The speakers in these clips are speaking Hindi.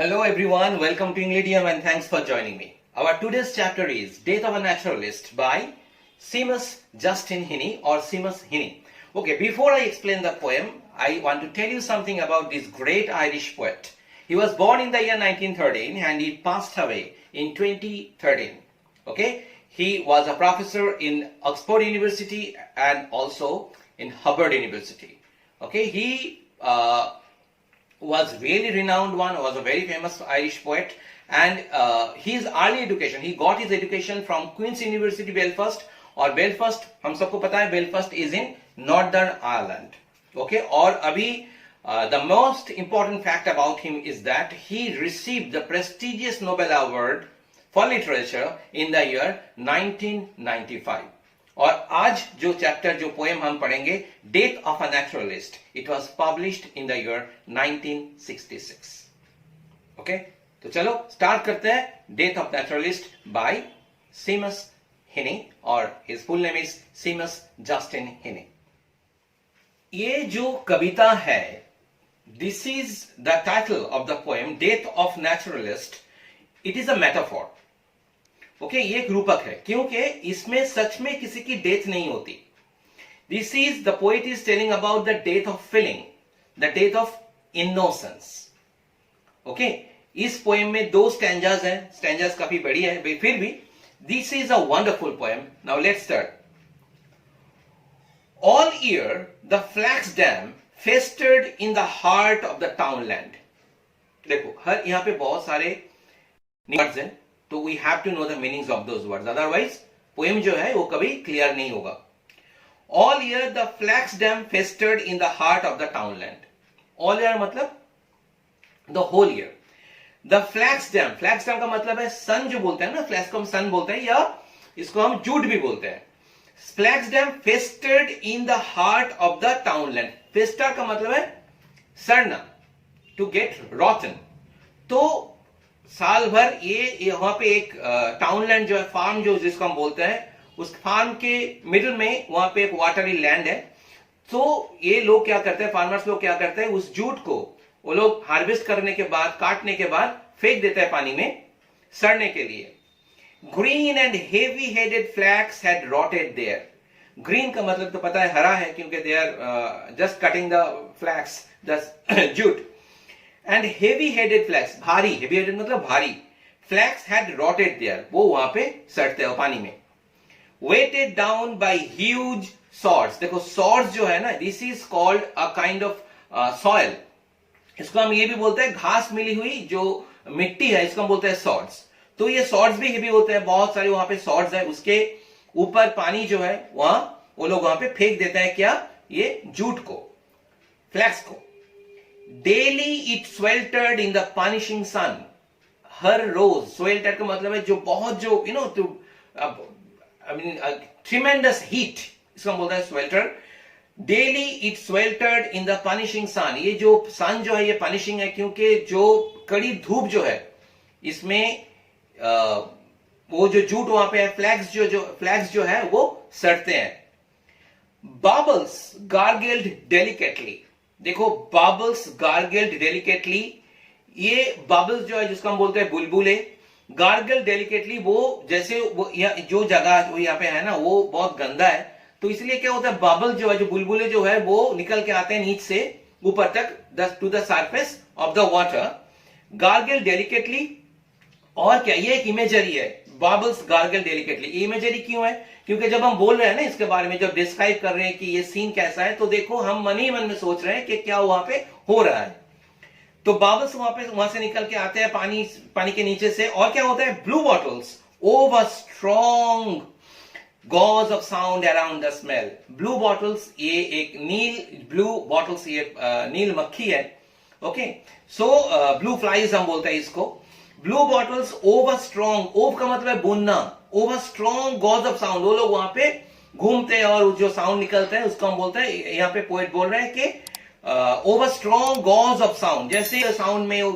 Hello everyone, welcome to Englidium and thanks for joining me. Our today's chapter is Death of a Naturalist by Seamus Justin Heaney or Seamus Heaney. Okay, before I explain the poem, I want to tell you something about this great Irish poet. He was born in the year 1913 and he passed away in 2013. Okay, he was a professor in Oxford University and also in Harvard University. Okay, he was really renowned one, was a very famous Irish poet, and his early education, he got his education from Queen's University Belfast, और Belfast हम सबको पता है Belfast is in Northern Ireland. Okay, और अभी the most important fact about him is that he received the prestigious Nobel Award for Literature in the year 1995. और आज जो चैप्टर जो पोएम हम पढ़ेंगे death of a naturalist, it was published in the year 1966. Okay, तो चलो स्टार्ट करते हैं. Death of naturalist by Seamus Heaney और his full name is Seamus Justin Heaney. ये जो कविता है, this is the title of the poem death of naturalist. It is a metaphor. Okay, ये एक रूपक है क्योंकि इसमें सच में किसी की डेथ नहीं होती. This is the poet is telling about the death of feeling, the death of innocence. Okay, इस पोएम में 2 स्टैंजाज हैं. स्टैंजाज काफी बड़ी है, फिर भी this is a wonderful poem. Now let's start. All year the flax dam festered in the heart of the townland. देखो, हर यहां पे बहुत सारे वर्ड्स हैं, तो we have to know the meanings of those words, otherwise poem जो है वो कभी क्लियर नहीं होगा. All year the flax dam festered in the heart of the townland. All year मतलब the whole year. The flax dam का मतलब है सन, जो बोलते हैं ना, फ्लैक्स को हम सन बोलते हैं या इसको हम जूट भी बोलते हैं. Flax dam festered in the heart of the townland. Fester का मतलब है सड़ना, टू गेट रॉटन. तो साल भर ये वहां पे एक टाउनलैंड जो है, फार्म जो जिसको हम बोलते हैं, उस फार्म के मिडिल में वहां पे एक वाटरी लैंड है. तो ये लोग क्या करते हैं, फार्मर्स लोग क्या करते हैं, उस जूट को वो लोग हार्वेस्ट करने के बाद, काटने के बाद फेंक देते हैं पानी में सड़ने के लिए. Green and heavy headed flax had rotted there. Green का मतलब तो पता है, हरा है, क्योंकि they are just cutting the flax, the jute. And heavy-headed flax, भारी, heavy-headed मतलब भारी. Flax had rotted there, वो वहां पे सड़ते हैं पानी में. Weighted down by huge sods. देखो sods जो है ना, this is called a kind of soil. इसको हम ये भी बोलते हैं, घास मिली हुई जो मिट्टी है, इसको हम बोलते हैं sods. तो ये sods भी heavy होते हैं, बहुत सारे वहां पे sods है. उसके ऊपर पानी जो है वहां वो लोग वहां पे फेंक देते हैं क्या, ये जूट को, फ्लैक्स को. Daily it sweltered in the punishing sun. Her rose, sweltered का मतलब है जो बहुत, जो you know, to I mean tremendous heat, इसको हम बोलते हैं swelter. Daily it sweltered in the punishing sun. ये जो सन जो है ये punishing है, क्योंकि जो कड़ी धूप जो है इसमें वो जो जूट वहां पे है, फ्लैक्स जो है वो सड़ते हैं. Bubbles gargled delicately. देखो, बबल्स गार्गल्ड डेलिकेटली. ये बबल्स जो है जिसको हम बोलते हैं बुलबुले, गार्गल डेलिकेटली, वो जैसे वो जो जगह वो यहाँ पे है ना, वो बहुत गंदा है, तो इसलिए क्या होता है, बबल जो है, जो बुलबुले जो है वो निकल के आते हैं नीचे से ऊपर तक, to the surface of the water. Gargle delicately. और क्या, ये एक इमेजरी है, बबल्स गार्गल डेलिकेटली. इमेजरी क्यों है, क्योंकि जब हम बोल रहे हैं ना इसके बारे में, जब डिस्क्राइब कर रहे हैं कि ये सीन कैसा है, तो देखो हम मन ही मन में सोच रहे हैं कि क्या वहां पे हो रहा है. तो बबल्स वहां से निकल के आते हैं पानी के नीचे से. और क्या होता है, blue bottles over strong gauze of sound around the smell. Blue bottles, ये एक ब्लू बॉटल्स, ये नील मक्खी है. ओके, सो ब्लू फ्लाइज हम बोलते हैं इसको. ब्लू बॉटल्स ओवर स्ट्रॉन्ग, ओव का मतलब है बुनना, over strong gauze of sound, वो लोग वहां पे घूमते हैं और जो साउंड निकलते हैं उसको हम बोलते हैं, यहाँ पे पोएट बोल रहे हैं कि over strong gauze of sound, जैसे साउंड में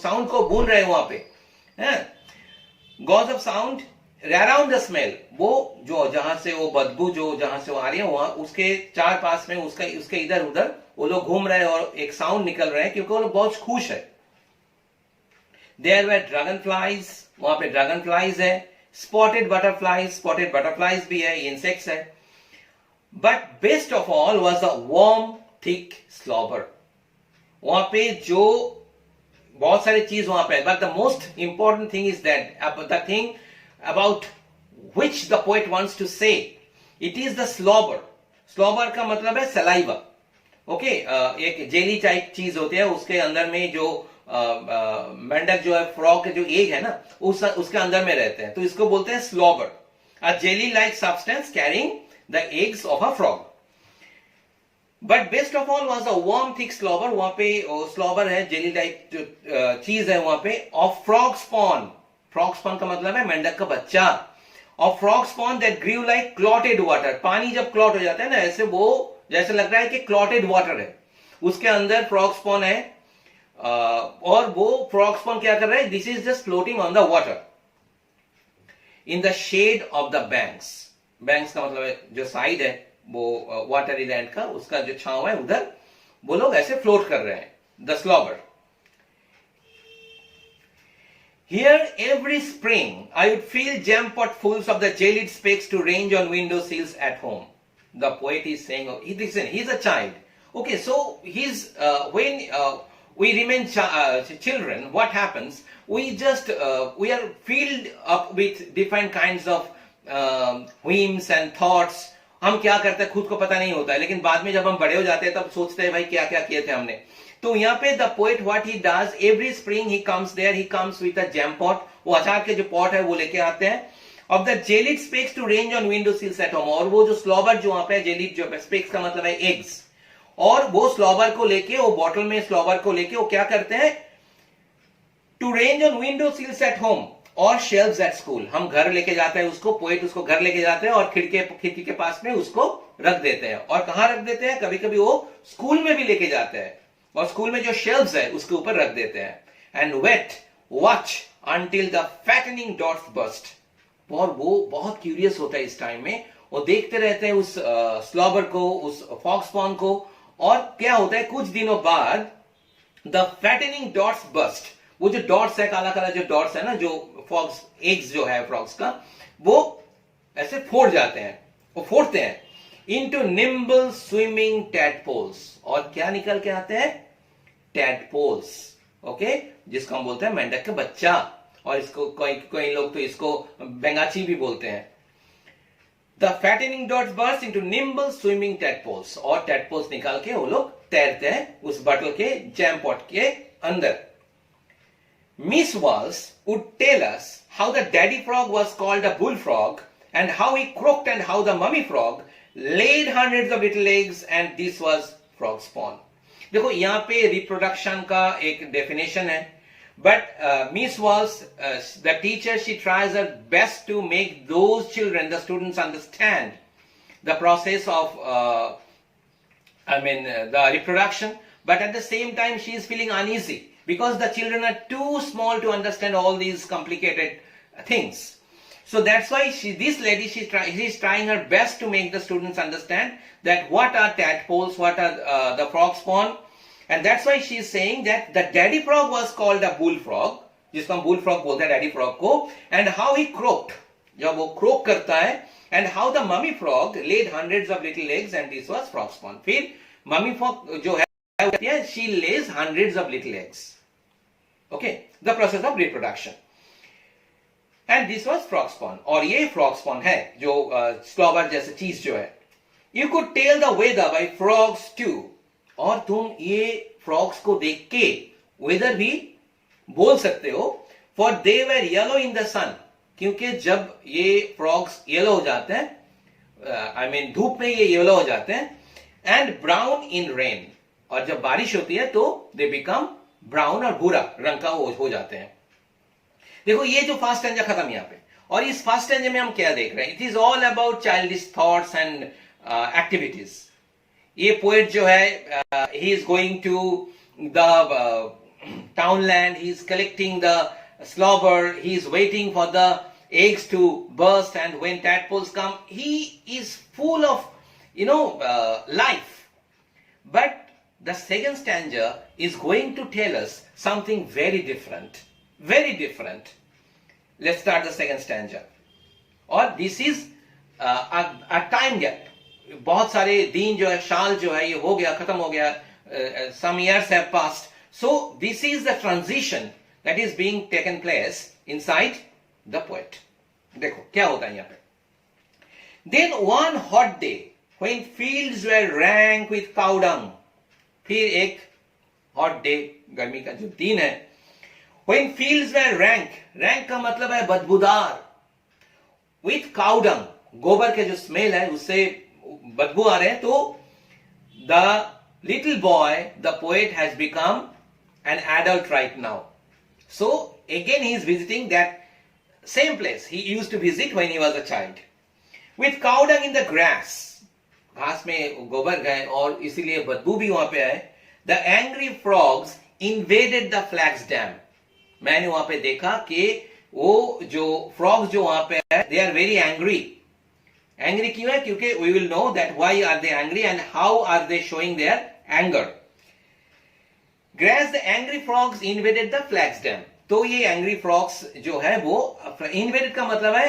साउंड को बुन रहे हैं वहां पे. Gauze of sound around the smell, वो जो जहां से वो बदबू जो जहां से वो आ रही है, वहां उसके चार पास में उसके इधर उधर वो लोग घूम रहे हैं और एक साउंड निकल रहे हैं, क्योंकि वो लोग बहुत खुश है. देयर वर ड्रैगन फ्लाइज, वहां पे ड्रैगन फ्लाइज है, स्पॉटेड बटरफ्लाइज भी है, इंसेक्ट्स है. But best of all was the warm thick slobber. वहां पे जो बहुत सारी चीज वहां पे, but the most important thing is that the thing about which the poet wants to say, it is the slobber. Slobber का मतलब है saliva. ओके, एक जेली टाइप चीज होती है, उसके अंदर में जो मेंढक जो है, फ्रॉग के जो एग है ना, उसके अंदर में रहते हैं, तो इसको बोलते हैं slobber. A jelly like substance carrying the eggs of a frog. But best of all was the warm thick slobber. वहां पे स्लॉबर है, जेली टाइप जो चीज है वहां पे, of frog spawn. Frog spawn का मतलब है मेंढक का बच्चा. और frog spawn that grew like clotted water. पानी जब क्लॉट हो जाता है ना, ऐसे वो जैसे लग रहा है कि क्लॉटेड वाटर है, उसके अंदर फ्रॉग स्पॉन है. और वो फ्रॉग स्पॉन क्या कर रहा है, this is just floating on the water in the shade of the banks. Banks का मतलब है जो साइड है वो वाटरी लैंड का, उसका जो छांव है उधर वो लोग ऐसे फ्लोट कर रहे हैं. The स्लॉबर. Here every spring I would fill jam pot fulls of the jellied specks to range on window sills at home. The poet is saying, listen, he's a child. Okay, so he's when we remain children, what happens? We just we are filled up with different kinds of whims and thoughts. हम क्या करते हैं खुद को पता नहीं होता है, लेकिन बाद में जब हम बड़े हो जाते हैं तब सोचते हैं भाई क्या क्या किए थे हमने. तो यहाँ पे the poet what he does, every spring he comes there, he comes with a jam pot. वो अचार के जो पॉट है वो लेके आते हैं. Of the jellied specks to range on window sills at home. और वो जो स्लॉबर जो वहां पे जेलिड जो स्पेक्स का मतलब है एग्स, और वो स्लॉबर को लेके, वो बॉटल में स्लॉबर को लेके वो क्या करते हैं, to range on window sills at home और शेल्व्स एट स्कूल. हम घर लेके जाते हैं उसको, पोएट उसको घर लेके जाते हैं और खिड़की के पास में उसको रख देते हैं. और कहां रख देते हैं, कभी कभी वो स्कूल में भी लेके जाते हैं और स्कूल में जो शेल्व्स है उसके ऊपर रख देते हैं. And wait watch until the fattening dots burst. और वो बहुत क्यूरियस होता है इस टाइम में, वो देखते रहते हैं उस स्लॉबर को, उस फॉक्स स्पॉन को. और क्या होता है, कुछ दिनों बाद द फैटनिंग डॉट्स बस्ट. वो जो डॉट्स है, काला काला जो डॉट्स है ना, जो फ्रॉग्स एग्स जो है फ्रॉग्स का, वो ऐसे फोड़ जाते हैं, वो फोड़ते हैं इनटू निम्बल स्विमिंग टैडपोल्स. और क्या निकल के आते हैं, टैडपोल्स. ओके, जिसको हम बोलते हैं मेंढक का बच्चा, और इसको कोई लोग तो इसको बेंगाची भी बोलते हैं. The fattening dots burst into nimble swimming tadpoles. और टैडपोल्स निकाल के वो लोग तैरते हैं उस बटल के जैम पॉट के अंदर. Miss Walsh would tell us how the daddy frog was called a bullfrog, and how he croaked, and how the mummy frog laid hundreds of little eggs, and this was frog spawn. देखो यहाँ पे रिप्रोडक्शन का एक डेफिनेशन है, but Miss Walsh the teacher, she tries her best to make those children, the students, understand the process of the reproduction, but at the same time she is feeling uneasy because the children are too small to understand all these complicated things. So that's why this lady, she's trying her best to make the students understand that what are tadpoles, what are the frog spawn, and that's why she's saying that the daddy frog was called a bullfrog, जिसको हम bullfrog बोलते हैं daddy frog को, and how he croaked, जब वो croak करता है, and how the mummy frog laid hundreds of little eggs, and this was frog spawn. फिर mummy frog जो है, she lays hundreds of little eggs. Okay, the process of reproduction. And this was frog spawn. और ये frog spawn है जो स्लॉबर जैसे चीज जो है. You could tell the weather by frogs too. और तुम ये frogs को देख के weather भी बोल सकते हो. For they were yellow in the sun. क्योंकि जब ये frogs yellow हो जाते हैं, धूप में ये yellow हो जाते हैं, and brown in rain. और जब बारिश होती है तो they become brown और भूरा रंग का हो जाते हैं. देखो ये जो फर्स्ट स्टैंजा खत्म यहाँ पे, और इस फर्स्ट स्टैंजा में हम क्या देख रहे हैं, it is all about childish thoughts and activities. ये पोएट जो है, he is going to the townland, he is collecting the slobber, he is waiting for the eggs to burst, and when tadpoles come, he is full of life. But the second stanza is going to tell us something very different. very different. Let's start the second stanza. और this is a time gap. बहुत सारे दिन जो है, साल जो है, ये हो गया, खत्म हो गया. Some years have passed. So this is the transition that is being taken place inside the poet. देखो क्या होता है यहाँ पे. Then one hot day, when fields were rank with cow dung. फिर एक hot day, गर्मी का जो दिन है. When fields were rank, rank का मतलब है बदबूदार. With cow dung, गोबर के जो स्मेल है उससे बदबू आ रहे हैं. तो the little boy, the poet, has become an adult right now. So again he is visiting that same place he used to visit when he was a child. With cow dung in the grass, घास में गोबर गए और इसीलिए बदबू भी वहां पे आए. The angry frogs invaded the flax dam. मैंने वहां पे देखा कि वो जो frogs जो वहां पे है, they are very angry. Angry क्यों है? क्योंकि we will know that why are they angry and how are they showing their anger. Grass, the angry frogs invaded the flax dam. तो ये angry frogs जो है वो invaded का मतलब है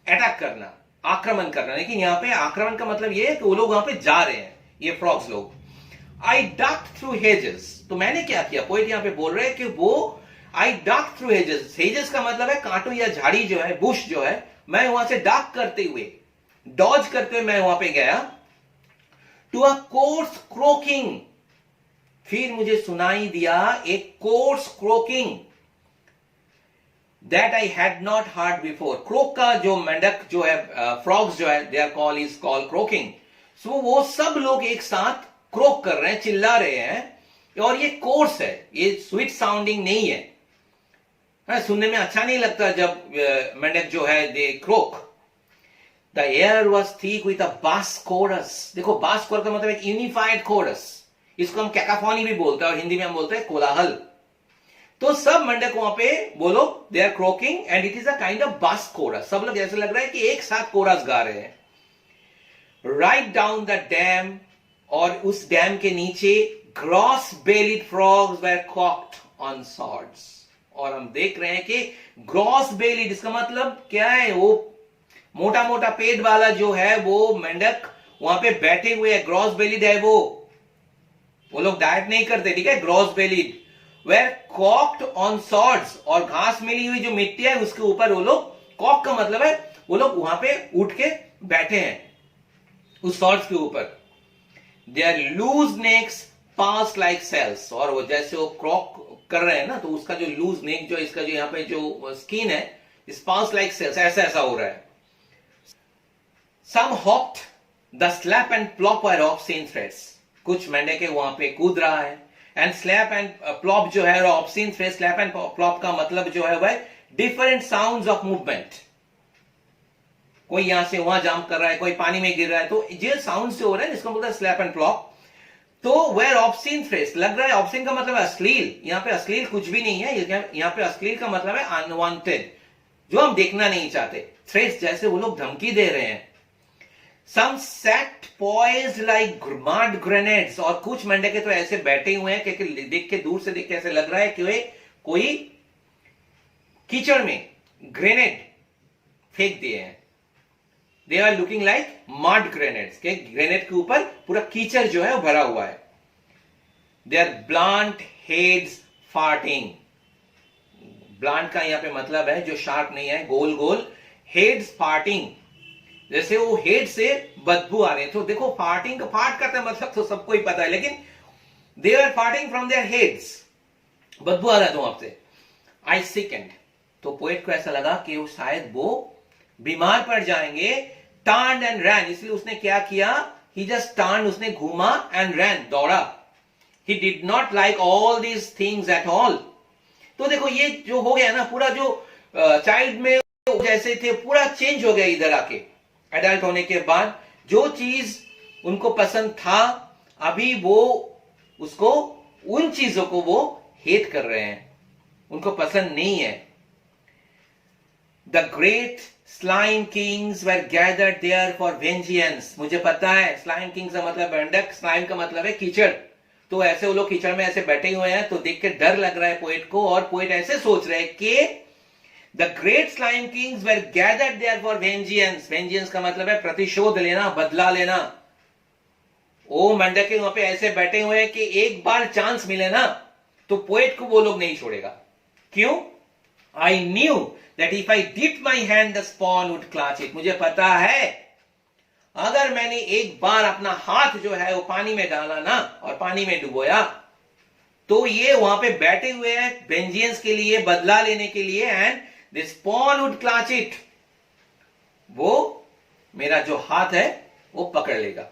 अटैक करना, आक्रमण करना. लेकिन यहाँ पे आक्रमण का मतलब ये है कि वो लोग वहां पे जा रहे हैं, ये frogs लोग. I ducked through hedges. तो मैंने क्या किया? पोएट यहाँ पे बोल रहे हैं कि वो I ducked through hedges. hedges का मतलब है कांटों या झाड़ी जो है, बुश जो है, मैं वहां से डक करते हुए, डॉज करते हुए मैं वहां पे गया. To a coarse croaking. फिर मुझे सुनाई दिया एक coarse croaking that I had not heard before. Croak का जो मेंढक जो है, फ्रॉग्स जो है, their call is called croaking. So वो सब लोग एक साथ क्रोक कर रहे हैं, चिल्ला रहे हैं. और ये कोर्स है, ये स्वीट साउंडिंग नहीं है. सुनने में अच्छा नहीं लगता जब मेंढक जो है दे crook. The air was thick with a bass chorus. देखो bass chorus का मतलब एक यूनिफाइड chorus. इसको हम कैकाफोनी भी बोलते हैं और हिंदी में हम बोलते हैं कोलाहल. तो सब मेंढक वहां पे बोलो they are croaking and it is a kind of bass chorus. सब लोग ऐसे लग रहा है कि एक साथ कोरस गा रहे हैं. Right down the dam, और उस डैम के नीचे gross bellied frogs were cocked on swords. और हम देख रहे हैं कि ग्रॉस बेलिड इसका मतलब क्या है? वो मोटा मोटा पेट वाला जो है वो मेंढक वहां पे बैठे हुए हैं. ग्रॉस बेलिड है वो लोग डाइट नहीं करते, ठीक है. Gross bellied were cocked on sods. और घास मिली हुई जो मिट्टी है उसके ऊपर वो लोग, कॉक का मतलब है वो लोग वहां पे उठ के बैठे हैं उस सॉर्ड्स के ऊपर. Their loose necks pulsed like sails. और वो जैसे वो क्रॉक कर रहे हैं ना, तो उसका जो लूज नेक जो इसका जो यहाँ पे जो स्किन है, इस पास लाइक सेल्स, ऐसा ऐसा हो रहा है. Some hopped, the slap and plop were obscene threats. कुछ मेंढके वहां पे कूद रहा है. And slap and plop जो है, obscene threats, slap and plop का मतलब जो है वह different sounds of movement. कोई यहां से वहां जंप कर रहा है, कोई पानी में गिर रहा है, तो ये साउंड जो हो रहा है इसको बोलते हैं slap and plop. तो were obscene threats, लग रहा है obscene का मतलब है अश्लील. यहाँ पे अश्लील कुछ भी नहीं है. यहाँ पे अश्लील का मतलब है unwanted, जो हम देखना नहीं चाहते. threats जैसे वो लोग धमकी दे रहे हैं. Some sat poised like mud grenades. और कुछ मेंढके तो ऐसे बैठे हुए हैं कि देख के, दूर से देख के ऐसे लग रहा है कि वे कोई कीचड़ में ग्रेनेड फेंक दिए हैं. They are looking like mud grenades. के ग्रेनेड के ऊपर पूरा कीचड़ जो है वो भरा हुआ है. Their blunt heads farting. Blunt का यहां पे मतलब है जो शार्प नहीं है, गोल गोल. हेड्स फार्टिंग, जैसे वो हेड से बदबू आ रही है. तो देखो फार्टिंग का फार्ट करते मतलब तो सबको ही पता है, लेकिन they are farting from their heads. बदबू आ रहा है तो आपसे. आई सिकेंड. तो पोएट को ऐसा लगा कि वो शायद वो बीमार पड़ जाएंगे. Turned and ran. इसलिए उसने क्या किया? ही जस्ट टर्न्ड, उसने घूमा, एंड रैन, दौड़ा. He did not like all these things at all. तो देखो ये जो हो गया ना, पूरा जो चाइल्ड में जैसे थे पूरा चेंज हो गया. इधर आके एडल्ट होने के बाद जो चीज उनको पसंद था, अभी वो उसको, उन चीजों को वो हेट कर रहे हैं, उनको पसंद नहीं है. The great slime kings were gathered there for vengeance. मुझे पता है स्लाइम किंग्स का मतलब मेंढक, स्लाइम का मतलब है कीचड़. तो ऐसे वो लोग कीचड़ में ऐसे बैठे हुए हैं, तो देख के डर लग रहा है पोएट को, और पोएट ऐसे सोच रहे हैं कि the great slime kings were gathered there for vengeance. Vengeance का मतलब है प्रतिशोध लेना, बदला लेना। वो मेंढके वहां पे ऐसे बैठे हुए हैं कि एक बार चांस मिले ना तो पोएट को वो लोग नहीं छोड़ेगा। क्यों? I knew that if I dip my hand the spawn would clutch it. मुझे पता है अगर मैंने एक बार अपना हाथ जो है वो पानी में डाला ना और पानी में डुबोया, तो ये वहां पे बैठे हुए हैं वेंजियंस के लिए, बदला लेने के लिए, and the spawn would clutch it. वो मेरा जो हाथ है वो पकड़ लेगा,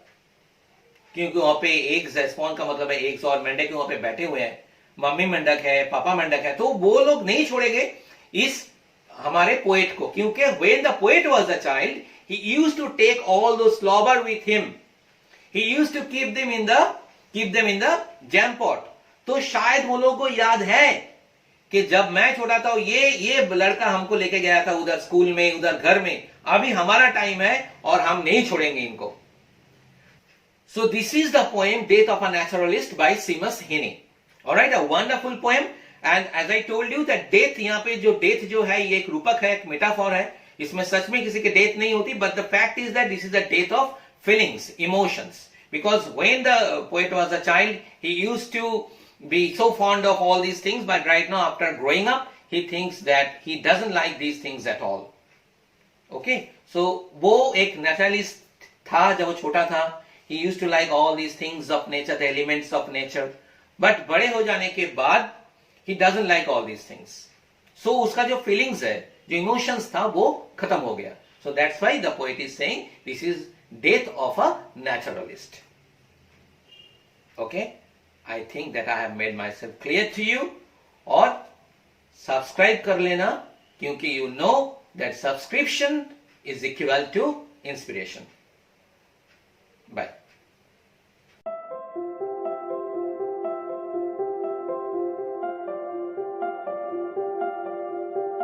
क्योंकि वहां पे एक स्पॉन का मतलब है एक, और मेंढक वहां पे बैठे हुए हैं, मम्मी मेंढक है, पापा मेंढक है, तो वो लोग नहीं छोड़ेंगे इस हमारे पोएट को। क्योंकि when the poet was a child, he used to take all those slobber with him. He used to keep them in the jam pot. तो शायद वो लोगों को याद है कि जब मैं छोटा था ये लड़का हमको लेके गया था उधर स्कूल में, उधर घर में, अभी हमारा टाइम है और हम नहीं छोड़ेंगे इनको। So this is the poem Death of a Naturalist by Seamus Heaney. Alright, a wonderful poem. And as I told you that death, यहाँ पे जो death जो है ये एक रूपक है, एक मेटाफॉर है, इसमें सच में किसी की डेथ नहीं होती, but the fact is that this is the death of feelings, emotions. Because when the poet was a child, he used to be so fond of all these things, but right now after growing up, he thinks that he doesn't like these things at all. Okay, so वो एक naturalist था जब वो छोटा था, he used to like all these things of nature, the elements of nature, but बड़े हो जाने के बाद he doesn't like all these things. So उसका जो feelings है, जो emotions था, वो खत्म हो गया. So that's why the poet is saying this is death of a naturalist. Okay, I think that I have made myself clear to you. और subscribe कर लेना, क्योंकि you know that subscription is equal to inspiration. Bye.